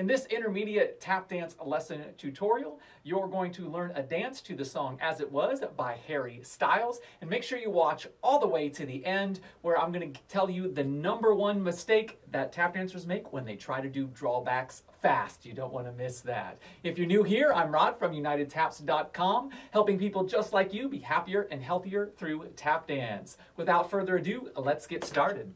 In this intermediate tap dance lesson tutorial, you're going to learn a dance to the song As It Was by Harry Styles. And make sure you watch all the way to the end, where I'm going to tell you the #1 mistake that tap dancers make when they try to do drawbacks fast. You don't want to miss that. If you're new here, I'm Rod from UnitedTaps.com, helping people just like you be happier and healthier through tap dance. Without further ado, let's get started.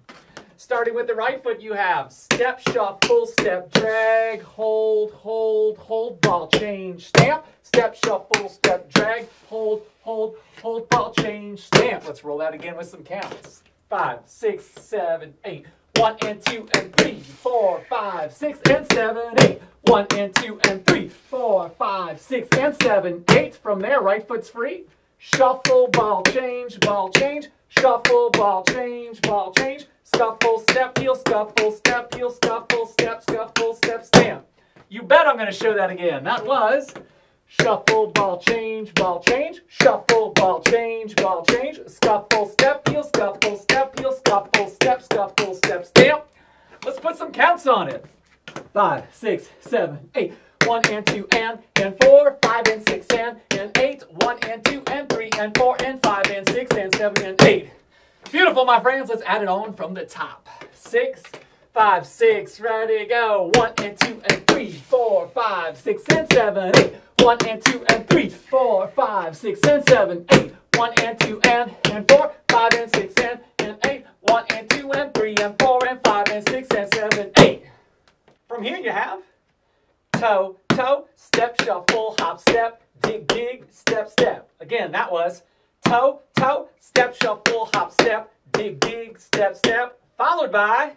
Starting with the right foot, you have step, shuffle, step, drag, hold, hold, hold, ball change, stamp, step, shuffle, step, drag, hold, hold, hold, ball change, stamp. Let's roll that again with some counts. 5, 6, 7, 8. 1 and 2 and 3, 4, 5, 6 and 7, 8. 1 and 2 and 3, 4, 5, 6 and 7, 8. From there, right foot's free. Shuffle, ball change, shuffle, ball change, scuffle, step, heel, scuffle, step, heel, scuffle, step, stamp. You bet I'm going to show that again. That was shuffle, ball change, shuffle, ball change, scuffle, step, heel, scuffle, step, stamp. Let's put some counts on it. 5, 6, 7, 8. 1 and 2 and 4, 5 and 6 and 8. 1 and 2 and 3 and 4 and 5 and 6 and 7 and 8. Beautiful, my friends. Let's add it on from the top. 6, 5, 6, ready, go. 1 and 2 and 3, 4, 5, 6 and 7, 8. 1 and 2 and 3, 4, 5, 6 and 7, 8. 1 and 2 and 4, 5 and 6 and 8. 1 and 2 and 3 and 4 and 5 and 6 and 7, 8. From here you have toe, toe, step, shuffle, hop, step, dig, dig, step, step. Again, that was toe, toe, step, shuffle, hop, step, dig, dig, step, step, followed by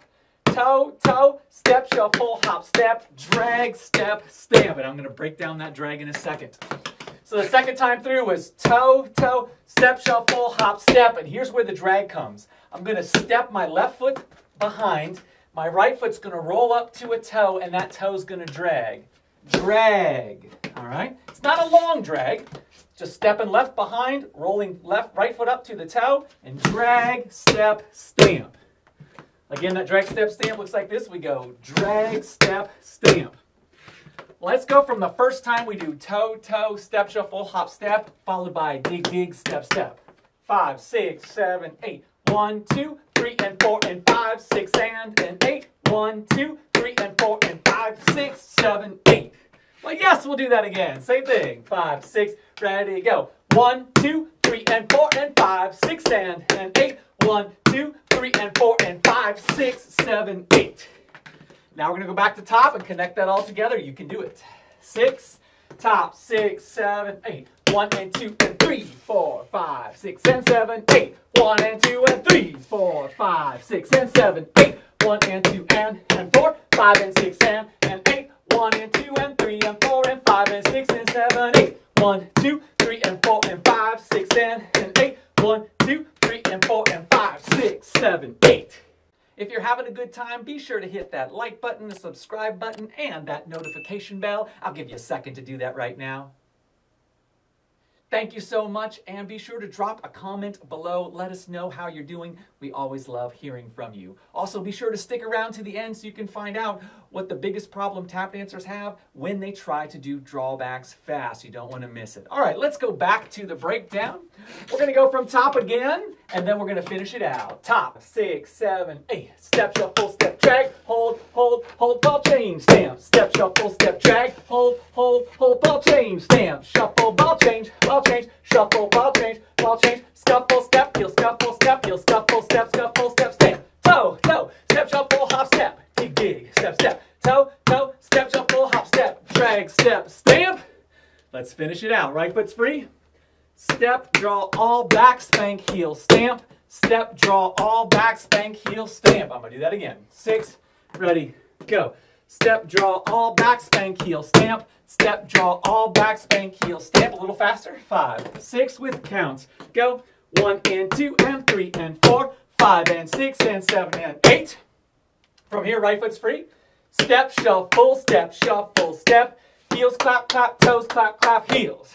toe, toe, step, shuffle, hop, step, drag, step, stamp. And I'm going to break down that drag in a second. So the second time through was toe, toe, step, shuffle, hop, step. And here's where the drag comes. I'm going to step my left foot behind. My right foot's going to roll up to a toe, and that toe's going to drag. Drag. All right? It's not a long drag. Just stepping left behind, rolling right foot up to the toe, and drag, step, stamp. Again, that drag, step, stamp looks like this. We go drag, step, stamp. Let's go from the first time we do toe, toe, step, shuffle, hop, step, followed by dig, dig, step, step. 5, 6, 7, 8. 1, 2, 3 and 4 and 5, 6 and 8. 1, 2, 3 and 4 and 5, 6, 7, 8. Well, yes, we'll do that again. Same thing. 5, 6, ready, go. 1, 2, 3 and 4 and 5, 6 and 8. 1, 2, 3 and 4 and 5, 6, 7, 8. Now we're going to go back to top and connect that all together. You can do it. 6, top, 6, 7, 8. 1 and 2 and 3, 4, 5, 6 and 7, 8. 1 and 2 and 3, 4, 5, 6 and 7, 8. 1 and 2 and 4, 5 and 6 and 8. 1 and 2 and 3 and 4 and 5 and 6 and 7, 8. 1, 2, 3 and 4 and 5, 6 and 8. 1, 2, 3 and 4 and 5, 6, 7, 8. If you're having a good time, be sure to hit that like button, the subscribe button, and that notification bell. I'll give you a second to do that right now. Thank you so much, and be sure to drop a comment below. Let us know how you're doing. We always love hearing from you. Also, be sure to stick around to the end so you can find out what the biggest problem tap dancers have when they try to do drawbacks fast. You don't want to miss it. All right, let's go back to the breakdown. We're going to go from top again, and then we're going to finish it out. Top, 6, 7, 8. Step, shuffle, step, drag, hold, hold, hold, ball change, stamp. Step, shuffle, step, drag, hold, hold, hold, ball change, stamp. Shuffle, ball change, shuffle, ball change, scuffle, step, heel, scuffle, step, stamp. Toe, toe, step, shuffle, hop, step, dig, dig, step, step. Toe, toe, step, shuffle, hop, step, drag, step, stamp. Let's finish it out. Right foot's free. Step, draw, all back, spank, heel, stamp. Step, draw, all back, spank, heel, stamp. I'm going to do that again. 6, ready, go. Step, draw, all back, spank, heel, stamp. Step, draw, all back, spank, heel, stamp. A little faster. 5, 6 with counts. Go. 1 and 2 and 3 and 4, 5 and 6 and 7 and 8. From here, right foot's free. Step, shuffle, step, heels, clap, clap, toes, clap, clap, heels.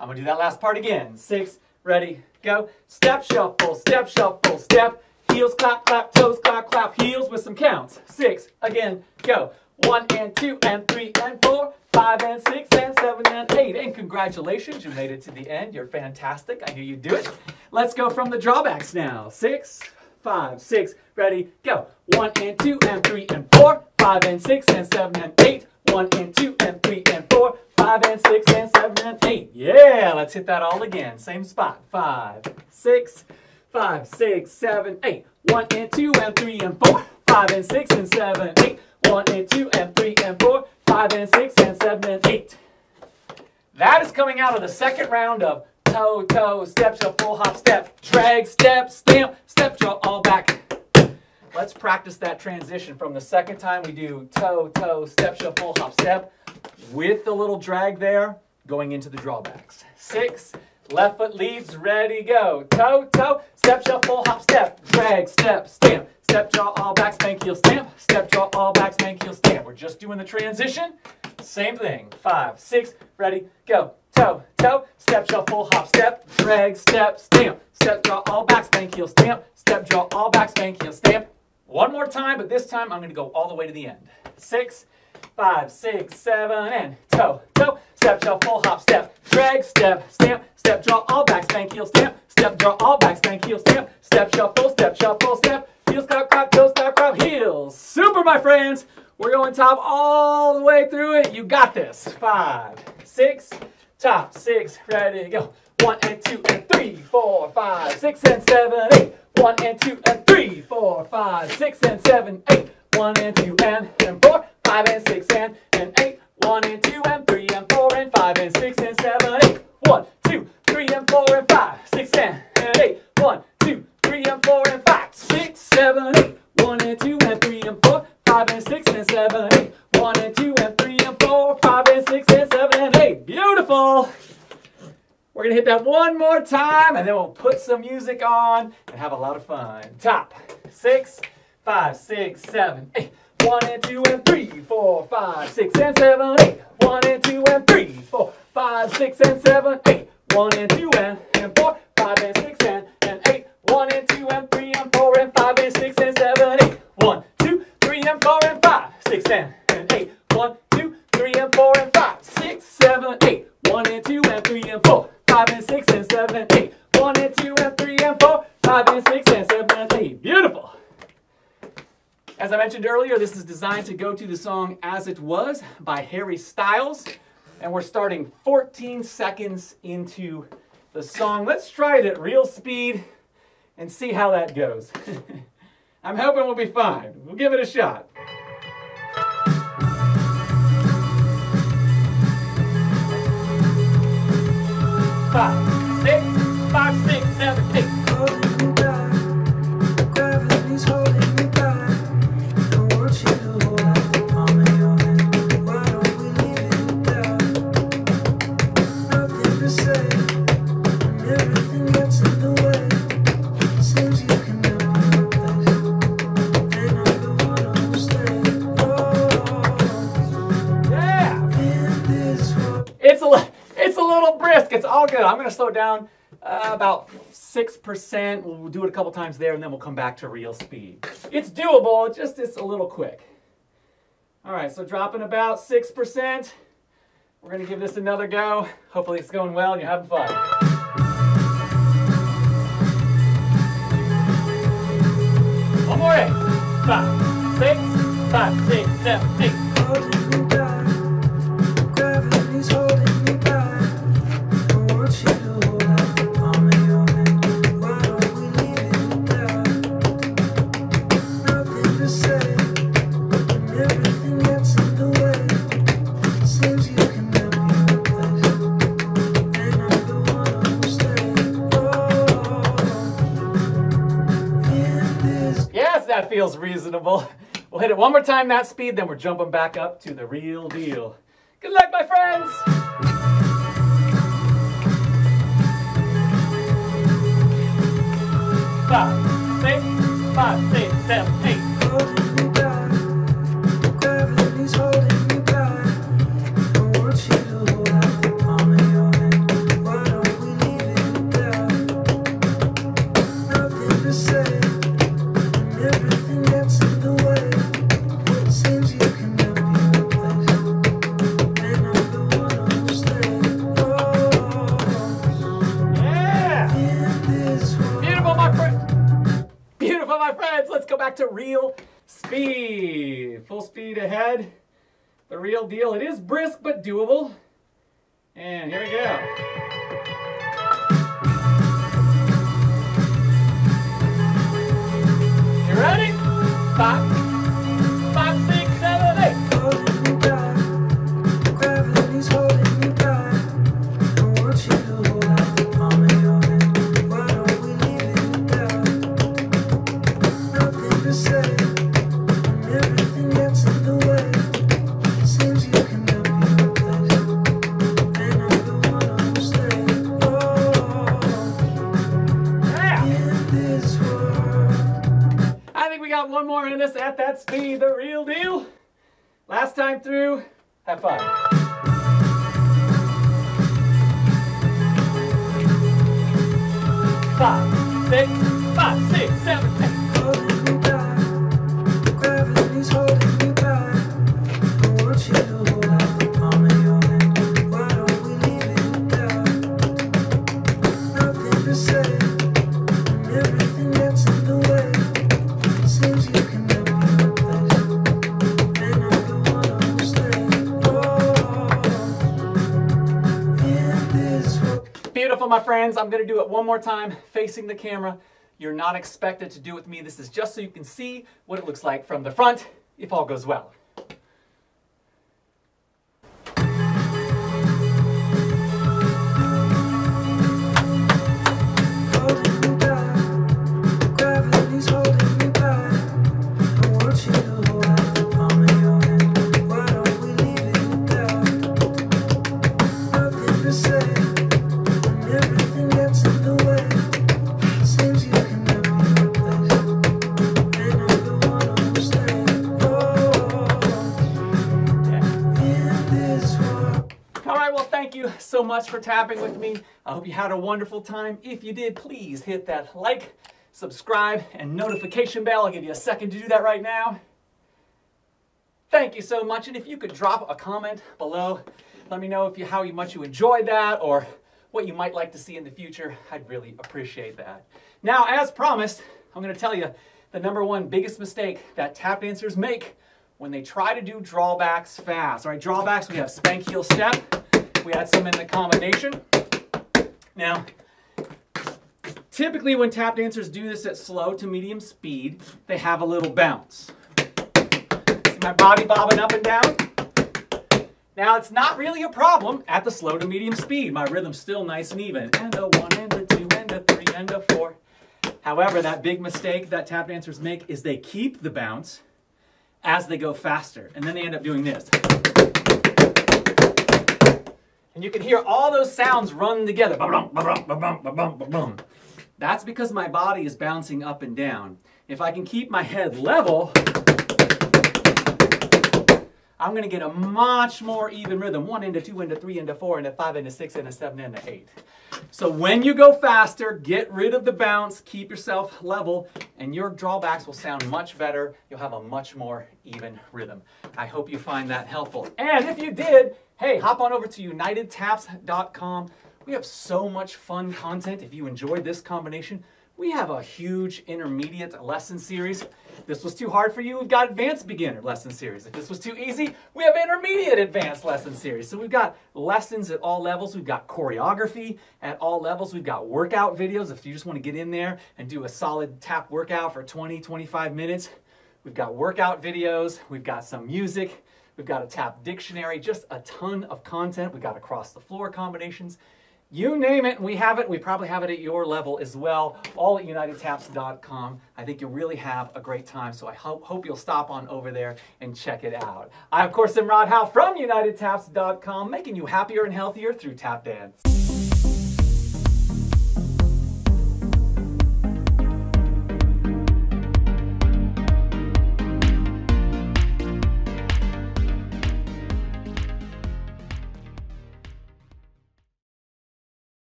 I'm going to do that last part again. 6, ready, go. Step, shuffle, step, heels, clap, clap, toes, clap, clap, heels with some counts. 6, again, go. 1 and 2 and 3 and 4, 5 and 6 and 7 and 8. And congratulations, you made it to the end. You're fantastic. I knew you'd do it. Let's go from the drawbacks now. 6, 5, 6. Ready, go. 1 and 2 and 3 and 4, 5 and 6 and 7 and 8. 1 and 2 and 3 and 4, 5 and 6 and 7 and 8. Yeah, let's hit that all again. Same spot. 5, 6, 5, 6, 7, 8. 1 and 2 and 3 and 4, 5 and 6 and 7, 8. 1 and 2 and 3 and 4, 5 and 6 and 7 and 8. That is coming out of the second round of toe, toe, step, shuffle, hop, step, drag, step, stamp, step, draw, all back. Let's practice that transition from the second time we do toe, toe, step, shuffle, hop, step, with the little drag there, going into the drawbacks. 6, left foot leads, ready, go. Toe, toe, step, shuffle, hop, step, drag, step, stamp, step, draw, all back, spank, heel, stamp, step, draw, all back, spank, heel, stamp. We're just doing the transition. Same thing. 5, 6, ready, go. Toe, toe, step, shuffle, hop, step, drag, step, stamp, step, draw, all back, spank, heel, stamp, step, draw, all back, spank, heel, stamp. One more time, but this time I'm going to go all the way to the end. 6, 5, 6, 7, and toe, toe, step, shuffle, hop, step, drag, step, stamp, step, draw, all back, spank, heel, stamp, step, draw, all back, spank, heel, stamp, step, shuffle, step, heels, crop, toes, crop, heels. Super, my friends. We're going top all the way through it. You got this. 5, 6, top, 6, ready, go. 1 and 2 and 3, 4, 5, 6 and 7, 8. 1 and 2 and 3, 4, 5, 6 and 7, 8. 1 and 2 and 4, 5 and 6 and 8. 1 and 2 and 3 and 4 and 5 and 6 and 7, 8. 1, 2, 3 and 4 and 5, 6 and 8. 1, 2, 3 and 4 and 5, 6, 7, 8. 1 and 2 and 3 and 4, 5 and 6 and 7, 8. 1 and 2 and 3 and 4, 5 and 6 and 7 and 8. Beautiful. We're going to hit that one more time, and then we'll put some music on and have a lot of fun. Top, 6, 5, 6, 7, 8. 1 and 2 and 3, 4, 5, 6 and 7, 8. 1 and 2 and 3, 4, 5, 6 and 7, 8. 1 and 2 and 4, 5 and 6 and 8. 1 and 2 and 3 and 4 and 5 and 6 and 7, 8. 1, 2, 3 and 4 and 5, 6 and 8. 1, 2, 3 and 4 and 5, 6, 7, 8. 1 and 2 and 3 and 4, 5 and 6 and 7, 8. 1 and 2 and 3 and 4, 5 and 6 and 7 and 8. Beautiful. As I mentioned earlier, this is designed to go to the song As It Was by Harry Styles. And we're starting 14 seconds into the song. Let's try it at real speed and see how that goes. I'm hoping we'll be fine. We'll give it a shot. 5, 6, 5, 6, 7, 8. Holding me back, gravity's holding me back. I want you to hold out the palm of your hand. Why don't we leave it there? Nothing to say, and everything gets in the way. Seems you can never replace, and I'm the one who'll stay. Oh, Yeah! in this world. It's a little brisk. It's all good. I'm going to slow down about 6%. We'll do it a couple times there, and then we'll come back to real speed. It's doable. It's a little quick. All right, so dropping about 6%. We're going to give this another go. Hopefully it's going well and you're having fun. One more 8. 5, 6, 5, 6, 7, 8. Holding me back, gravity's holding me back. I want you to hold out the palm of your hand. Why don't we leave it there? Nothing to say, and everything gets in the way. Seems you can never be replaced, and I'm the one who'll stay. Oh, in this. Yes, that feels reasonable. We'll hit it one more time that speed, then we're jumping back up to the real deal. Good luck, my friends! 5, 6, 5, 6, 7, 8. Holding me back, gravity's holding me back. I want you to hold out the palm of your hand. Why don't we leave it there? Nothing to say, and everything gets in the way. Seems you can never be back to real speed. Full speed ahead. The real deal. It is brisk but doable. And here we go. You ready? 5, 5, 6, 7, 8. Holding me back, gravity's holding me back. I want you to hold out the palm of your hand. Why don't we leave it there? Nothing to say, and everything gets in the way. Seems you can help me replace, and I'm the one who'll stay. Yeah. In this world. I think we got one more in us at that speed. The real deal. Last time through. Have fun. 5, 6, 5, 6, 7, 8. Holding me back, gravity's holding me back. I want you to hold out the palm of your hand. Why don't we leave it there? Nothing to say, and everything gets in the way. Seems you can help me replace, and I'm the one who'll stay. In this world. Beautiful, my friends. I'm going to do it one more time, facing the camera. You're not expected to do it with me. This is just so you can see what it looks like from the front, if all goes well. Holding me back, gravity's holding me back. I want you to hold out the palm of your hand. Why don't we leave it there? Nothing to say, and everything gets in the way. Seems you can help me replace, and I'm the one who'll stay. In this world. All right, well, thank you so much for tapping with me. I hope you had a wonderful time. If you did, please hit that like, subscribe, and notification bell. I'll give you a second to do that right now. Thank you so much. And if you could drop a comment below, let me know how much you enjoyed that or what you might like to see in the future. I'd really appreciate that. Now, as promised, I'm going to tell you the #1 biggest mistake that tap dancers make when they try to do drawbacks fast. All right, drawbacks, we have spank heel step. We had some in the combination. Now, typically when tap dancers do this at slow to medium speed, they have a little bounce. See my body bobbing up and down? Now, it's not really a problem at the slow to medium speed. My rhythm's still nice and even. And a 1, and a 2, and a 3, and a 4. However, that big mistake that tap dancers make is they keep the bounce as they go faster. And then they end up doing this. And you can hear all those sounds run together. Ba-bum, ba-bum, ba-bum, ba-bum, ba-bum. That's because my body is bouncing up and down. If I can keep my head level, I'm going to get a much more even rhythm. 1 into 2 into 3 into 4 into 5 into 6 into 7 into 8. So when you go faster, get rid of the bounce, keep yourself level, and your drawbacks will sound much better. You'll have a much more even rhythm. I hope you find that helpful. And if you did, hey, hop on over to unitedtaps.com. We have so much fun content. If you enjoyed this combination, we have a huge intermediate lesson series. If this was too hard for you, we've got advanced beginner lesson series. If this was too easy, we have intermediate advanced lesson series. So we've got lessons at all levels. We've got choreography at all levels. We've got workout videos if you just want to get in there and do a solid tap workout for 20, 25 minutes. We've got workout videos. We've got some music. We've got a tap dictionary, just a ton of content. We've got across the floor combinations. You name it, we have it. We probably have it at your level as well, all at unitedtaps.com. I think you'll really have a great time, so I hope you'll stop on over there and check it out. I, of course, am Rod Howe from unitedtaps.com, making you happier and healthier through tap dance.